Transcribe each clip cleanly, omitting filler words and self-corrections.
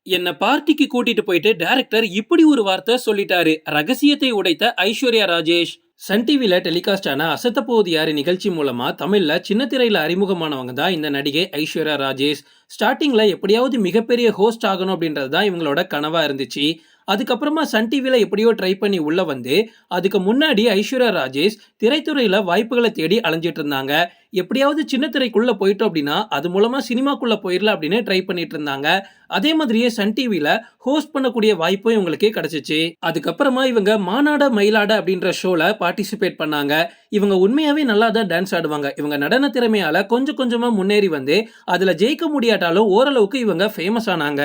என்ன பார்ட்டிக்கு கூட்டிட்டு போயிட்டு டைரக்டர் இப்படி ஒரு வார்த்தை சொல்லிட்டாரு. ரகசியத்தை உடைத்த ஐஸ்வர்யா ராஜேஷ். சன் டிவில டெலிகாஸ்ட் ஆன அசத்த போவது யாரு நிகழ்ச்சி மூலமா தமிழ்ல சின்ன திரையில அறிமுகமானவங்க தான் இந்த நடிகை ஐஸ்வர்யா ராஜேஷ். ஸ்டார்டிங்ல எப்படியாவது மிகப்பெரிய ஹோஸ்ட் ஆகணும் அப்படின்றது தான் இவங்களோட கனவா இருந்துச்சு. அதுக்கப்புறமா சன் டிவில எப்படியோ ட்ரை பண்ணி உள்ள வந்து அதுக்கு முன்னாடி ஐஸ்வர்யா ராஜேஷ் திரைத்துறையில வாய்ப்புகளை தேடி அலைஞ்சிட்டு இருந்தாங்க. எப்படியாவது சின்ன திரைக்குள்ள போயிட்டோம் அப்படின்னா அது மூலமா சினிமாக்குள்ள போயிடலாம் அப்படின்னு ட்ரை பண்ணிட்டு இருந்தாங்க. அதே மாதிரியே சன் டிவில ஹோஸ்ட் பண்ணக்கூடிய வாய்ப்பும் இவங்களுக்கு கிடைச்சிச்சு. அதுக்கப்புறமா இவங்க மானாட மயிலாட அப்படின்ற ஷோல பார்ட்டிசிபேட் பண்ணாங்க. இவங்க உண்மையாவே நல்லா தான் டான்ஸ் ஆடுவாங்க. இவங்க நடன திறமையால கொஞ்சம் கொஞ்சமா முன்னேறி வந்து அதுல ஜெயிக்க முடியாட்டாலும் ஓரளவுக்கு இவங்க ஃபேமஸ் ஆனாங்க.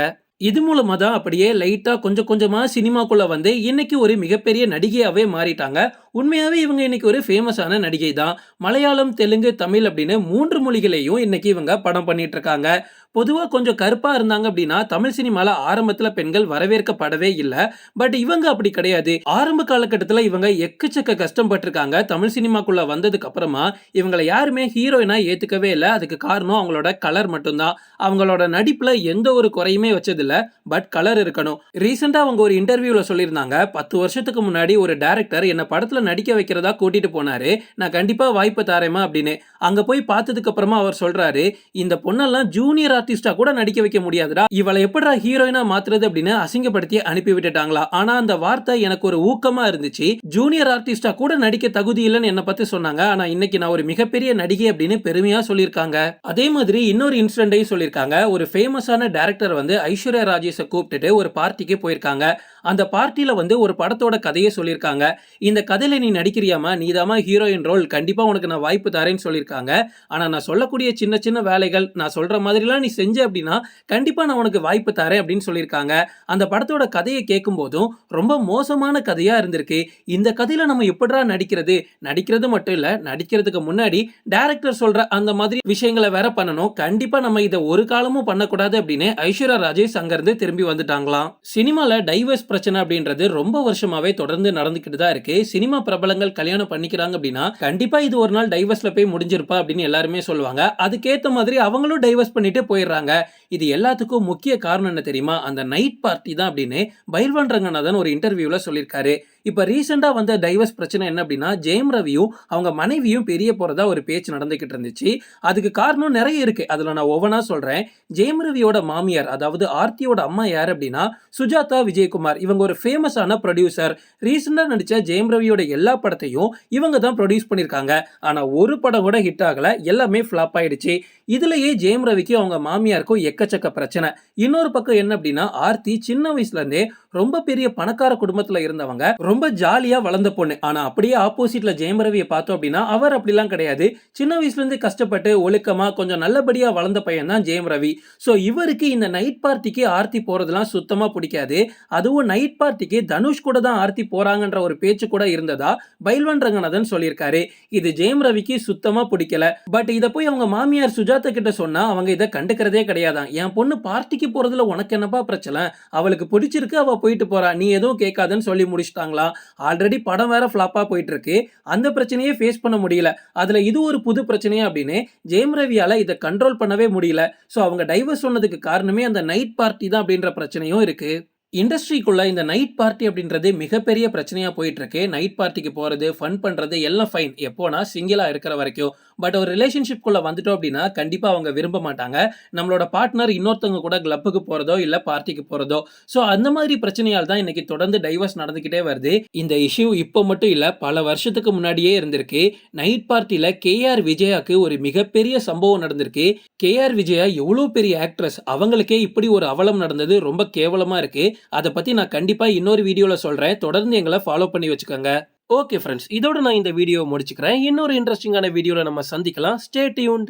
இது மூலமா தான் அப்படியே லைட்டா கொஞ்சம் கொஞ்சமா சினிமாக்குள்ள வந்து இன்னைக்கு ஒரு மிகப்பெரிய நடிகையாவே மாறிட்டாங்க. உண்மையாவே இவங்க இன்னைக்கு ஒரு ஃபேமஸான நடிகை தான். மலையாளம், தெலுங்கு, தமிழ் அப்படின்னு 3 மொழிகளையும் இன்னைக்கு இவங்க படம் பண்ணிட்டு இருக்காங்க. பொதுவா கொஞ்சம் கருப்பா இருந்தாங்க அப்படின்னா தமிழ் சினிமால ஆரம்பத்துல பெண்கள் வரவேற்கப்படவே இல்லை. பட் இவங்க அப்படி கிடையாது. ஆரம்ப காலகட்டத்தில் இவங்க எக்கச்சக்க கஷ்டப்பட்டிருக்காங்க. தமிழ் சினிமாக்குள்ள வந்ததுக்கு அப்புறமா இவங்களை யாருமே ஹீரோயினா ஏத்துக்கவே இல்லை. அதுக்கு காரணம் அவங்களோட கலர் மட்டும்தான். அவங்களோட நடிப்புல எந்த ஒரு குறையுமே வச்சதில்ல. பட் கலர் இருக்கணும். ரீசெண்டா அவங்க ஒரு இன்டர்வியூல சொல்லியிருந்தாங்க, 10 வருஷத்துக்கு முன்னாடி ஒரு டைரக்டர் என்ன படத்துல நடிக்க வைக்கிறதா கூட்டிட்டு போனாரு. நான் கண்டிப்பா வாய்ப்பு தாரேமா அப்படின்னு. அங்க போய் பார்த்ததுக்கு அப்புறமா அவர் சொல்றாரு, இந்த பொண்ணெல்லாம் ஜூனியர் ஆர்டிஸ்டா கூட நடிக்க வைக்க முடியாதுடா, இவளை எப்படா ஹீரோயினா மாத்துறது அப்படின்னு அசிங்கப்படுத்தி அனுப்பி விட்டுட்டாங்களா. ஆனா அந்த வார்த்தை எனக்கு ஒரு ஊக்கமா இருந்துச்சு. ஜூனியர் ஆர்டிஸ்டா கூட நடிக்க தகுதி இல்லைன்னு என்ன பத்தி சொன்னாங்க. ஆனா இன்னைக்கு நான் ஒரு மிகப்பெரிய நடிகை அப்படின்னு பெருமையா சொல்லியிருக்காங்க. அதே மாதிரி இன்னொரு இன்சிடென்ட்டையும் சொல்லியிருக்காங்க. ஒரு ஃபேமஸான டைரக்டர் வந்து ஐஸ்வர்யா ராஜேஷை கூப்பிட்டுட்டு ஒரு பார்ட்டிக்கு போயிருக்காங்க. அந்த பார்ட்டியில வந்து ஒரு படத்தோட கதையை சொல்லியிருக்காங்க. இந்த கதையில நீ நடிக்கிறியாமா, நீதாமா ஹீரோயின் ரோல், கண்டிப்பா உனக்கு நான் வாய்ப்பு தரேன்னு சொல்லியிருக்காங்க. ஆனா நான் சொல்லக்கூடிய சின்ன சின்ன வேலைகள் நான் சொல்ற மாதிரிலாம் நீ செஞ்ச அப்படின்னா கண்டிப்பா நான் உனக்கு வாய்ப்பு தரேன் அப்படின்னு சொல்லியிருக்காங்க. அந்த படத்தோட கதையை கேட்கும் போதும் ரொம்ப மோசமான கதையா இருந்திருக்கு. இந்த கதையில நம்ம எப்படிடா நடிக்கிறது, நடிக்கிறது மட்டும் இல்ல, நடிக்கிறதுக்கு முன்னாடி டைரக்டர் சொல்ற அந்த மாதிரி விஷயங்களை வேற பண்ணணும். கண்டிப்பா நம்ம இதை ஒரு காலமும் பண்ணக்கூடாது அப்படின்னு ஐஸ்வர்யா ராஜேஷ் அங்கிருந்து திரும்பி வந்துட்டாங்களாம். சினிமால டைவர்ஸ் பிரச்சனை அப்படின்றது ரொம்ப வருஷமாவே தொடர்ந்து நடந்துக்கிட்டு தான் இருக்கு. சினிமா பிரபலங்கள் கல்யாணம் பண்ணிக்கிறாங்க அப்படின்னா கண்டிப்பா இது ஒரு நாள் டைவர்ஸ்ல போய் முடிஞ்சிருப்பா அப்படின்னு எல்லாருமே சொல்லுவாங்க. அதுக்கேத்த மாதிரி அவங்களும் டைவர்ஸ் பண்ணிட்டு போயிடுறாங்க. இது எல்லாத்துக்கும் முக்கிய காரணம் என்ன தெரியுமா, அந்த நைட் பார்ட்டி தான் அப்படின்னு பைல்வான் ரங்கநாதன் ஒரு இன்டர்வியூல சொல்லியிருக்காரு. இப்ப ரீசெண்டா வந்த டைவர்ஸ் பிரச்சனை என்ன அப்படின்னா, ஜெயம் ரவியும் அவங்க மனைவியும் பெரிய போறதா ஒரு பேச்சு நடந்துகிட்டு இருந்துச்சு. அதுக்கு காரணம் நிறைய இருக்கு. அதுல நான் ஒவ்வொன்றா சொல்றேன். ஜெயம் ரவியோட மாமியார், அதாவது ஆர்த்தியோட அம்மா யார் அப்படின்னா சுஜாதா விஜயகுமார். இவங்க ஒரு ஃபேமஸான ப்ரொடியூசர். ரீசெண்டா நடிச்ச ஜெயம் ரவியோட எல்லா படத்தையும் இவங்க தான் ப்ரொடியூஸ் பண்ணிருக்காங்க. ஆனா ஒரு படம் கூட ஹிட் ஆகல, எல்லாமே ஃபிளாப் ஆயிடுச்சு. இதுலயே ஜெயம் ரவிக்கு அவங்க மாமியாருக்கும் எக்கச்சக்க பிரச்சனை. இன்னொரு பக்கம் என்ன அப்படின்னா, ஆர்த்தி சின்ன வயசுல இருந்தே ரொம்ப பெரிய பணக்கார குடும்பத்துல இருந்தவங்க, ரொம்ப ஜாலியா வளர்ந்த பொண்ணு. ஆனா அப்படியே ஆப்போசிட்ல ஜெயம் ரவியை பார்த்தோம் அப்படின்னா அவர் அப்படிலாம் கிடையாது. சின்ன வயசுல இருந்து கஷ்டப்பட்டு ஒழுக்கமா கொஞ்சம் நல்லபடியா வளர்ந்த பையன் தான் ஜெயம் ரவி. சோ இவருக்கு இந்த நைட் பார்ட்டிக்கு ஆர்த்தி போறதெல்லாம் சுத்தமா பிடிக்காது. அதுவும் நைட் பார்ட்டிக்கு தனுஷ் கூட தான் ஆர்த்தி போறாங்கன்ற ஒரு பேச்சு கூட இருந்ததா பைல்வான் ரங்கநாதன் சொல்லியிருக்காரு. இது ஜெயம் ரவிக்கு சுத்தமா பிடிக்கல. பட் இத போய் அவங்க மாமியார் சுஜாதா கிட்ட சொன்னா அவங்க இதை கண்டுக்கிறதே கிடையாதான். என் பொண்ணு பார்ட்டிக்கு போறதுல உனக்கு என்னப்பா பிரச்சனை, அவளுக்கு பிடிச்சிருக்கு, அவ போயிட்டு போறா, நீ எதுவும் கேட்காதன்னு சொல்லி முடிச்சிட்டாங்களா. ஆல்ரெடி படம் வேற ஃபிளாப்பா போயிட்டு இருக்கு. அந்த பிரச்சனையே ஃபேஸ் பண்ண முடியல. அதுல இது ஒரு புது பிரச்சனையா அப்படின்னு ஜெயம் ரவியால இதை கண்ட்ரோல் பண்ணவே முடியல. சோ அவங்க டைவர்ஸ் சொன்னதுக்கு காரணமே அந்த நைட் பார்ட்டி தான் அப்படின்ற பிரச்சனையும் இருக்கு. இண்டஸ்ட்ரிக்குள்ள இந்த நைட் பார்ட்டி அப்படின்றது மிகப்பெரிய பிரச்சனையா போயிட்டு இருக்கு. நைட் பார்ட்டிக்கு போறது, ஃபன் பண்றது எல்லாம் ஃபைன், எப்போனா சிங்கிளா இருக்கிற வரைக்கும். பட் ஒரு ரிலேஷன்ஷிப் குள்ள வந்துட்டோம் அப்படின்னா கண்டிப்பா அவங்க விரும்ப மாட்டாங்க நம்மளோட பார்ட்னர் இன்னொருத்தவங்க கூட கிளப்புக்கு போறதோ இல்ல பார்ட்டிக்கு போறதோ. சோ அந்த மாதிரி பிரச்சனையால் தான் இன்னைக்கு தொடர்ந்து டைவர்ஸ் நடந்துகிட்டே வருது. இந்த இஷ்யூ இப்போ மட்டும் இல்ல, பல வருஷத்துக்கு முன்னாடியே இருந்திருக்கு. நைட் பார்ட்டில கேஆர் விஜயாக்கு ஒரு மிகப்பெரிய சம்பவம் நடந்திருக்கு. கேஆர் விஜயா எவ்வளவு பெரிய ஆக்ட்ரஸ், அவங்களுக்கே இப்படி ஒரு அவலம் நடந்தது ரொம்ப கேவலமா இருக்கு. அதை பத்தி நான் கண்டிப்பா இன்னொரு வீடியோல சொல்றேன். தொடர்ந்து எங்களை ஃபாலோ பண்ணி வச்சுக்கோங்க. ஓகே ஃப்ரெண்ட்ஸ், இதோட நான் இந்த வீடியோ முடிச்சுக்கிறேன். இன்னொரு இன்ட்ரெஸ்டிங்கான வீடியோல நம்ம சந்திக்கலாம். Stay tuned.